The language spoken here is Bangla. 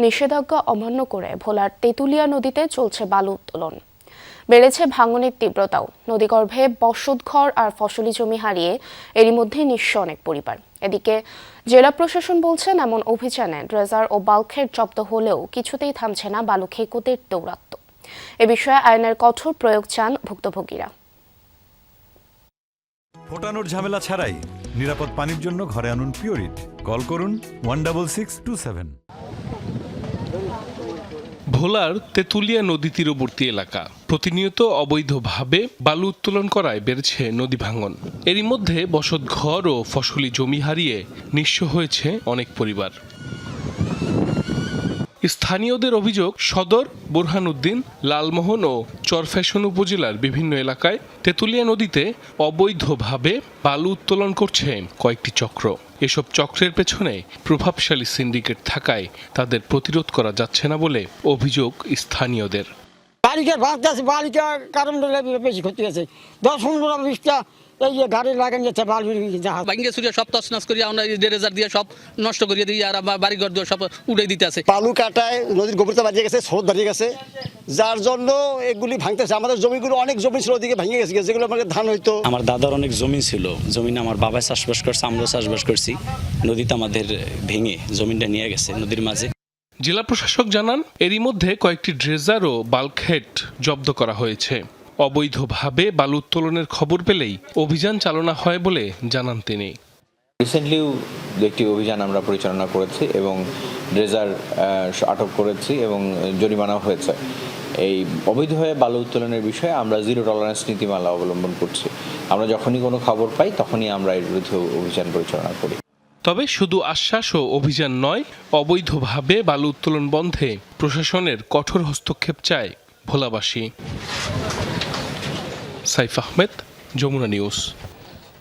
নিষেধাজ্ঞা অমান্য করে ভোলার তেঁতুলিয়া নদীতে চলছে বালু উত্তোলন। বেড়েছে ভাঙনের তীব্রতাও। নদীগর্ভে বসতঘর আর ফসলি জমি হারিয়ে এরই মধ্যে নিঃস্ব অনেক পরিবার। এদিকে জেলা প্রশাসন বলছেন, এমন অভিযানে ড্রেজার ও বাল্কহেড জব্দ হলেও কিছুতেই থামছে না বালু খেকোদের দৌরাত্ম্য। এ বিষয়ে আইনের কঠোর প্রয়োগ চান ভুক্তভোগীরা। ফোটানোর ঝামেলা ছাড়াই নিরাপদ পানির জন্য ঘরে আনুন পিওরিট। কল করুন 16627। ভোলার তেঁতুলিয়া নদী তীরবর্তী এলাকা। প্রতিনিয়ত অবৈধভাবে বালু উত্তোলন করায় বেড়েছে নদী ভাঙন। এরই মধ্যে বসতঘর ও ফসলি জমি হারিয়ে নিঃস্ব হয়েছে অনেক পরিবার। স্থানীয়দের অভিযোগ, সদর, বুরহানুদ্দিন, লালমোহন ও চরফ্যাশন উপজেলার বিভিন্ন এলাকায় তেঁতুলিয়া নদীতে অবৈধভাবে বালু উত্তোলন করছে কয়েকটি চক্র। এসব চক্রের পেছনে প্রভাবশালী সিন্ডিকেট থাকায় তাদের প্রতিরোধ করা যাচ্ছে না বলে অভিযোগ স্থানীয়দের। বালিকার ভাঙতেছে, বালিকার কারণ বেশি ক্ষতি হয়েছে। 10-15-20টা এই যে গাড়ি লাগান যাচ্ছে ভাঙ্গে সুরিয়া সব তছনছ করি আমরা ডেরেজার দিয়ে সব নষ্ট করিয়ে দিই, আর বাড়িঘর দিয়ে সব উড়ে দিতে আছে। বালু কাটায় নদীর গভীরতা বাড়িয়ে গেছে, স্রোত বাড়িয়ে গেছে, যার জন্য এগুলি ভাঙতেছে। আমাদের জমিগুলো অনেক জমি ছিল ওদিকে ভেঙে গেছে, যেগুলো আমাদের ধান হইতো। আমার দাদার অনেক জমি ছিল, জমিনে আমার বাবা চাষবাস করছে, আমরাও চাষবাস করছি। নদীতে আমাদের ভেঙে জমিটা নিয়ে গেছে নদীর মাঝে। জেলা প্রশাসক জানান, এরই মধ্যে কয়েকটি ড্রেজার ও বাল্কহেড জব্দ করা হয়েছে। অবৈধভাবে বালু উত্তোলনের খবর পেলেই অভিযান চালনা হয় বলে জানান তিনি। রিসেন্টলিও একটি অভিযান আমরা পরিচালনা করেছি এবং ড্রেজার আটক করেছি এবং জরিমানা হয়েছে। এই অবৈধভাবে বালু উত্তোলনের বিষয়ে আমরা জিরো টলারেন্স নীতিমালা অবলম্বন করছি। আমরা যখনই কোনো খবর পাই তখনই আমরা এর বিরুদ্ধে অভিযান পরিচালনা করি। তবে শুধু আশ্বাস ও অভিযান নয়, অবৈধভাবে বালু উত্তোলন বন্ধে প্রশাসনের কঠোর হস্তক্ষেপ চায় ভোলাবাসী। সাইফ আহমেদ, যমুনা নিউজ।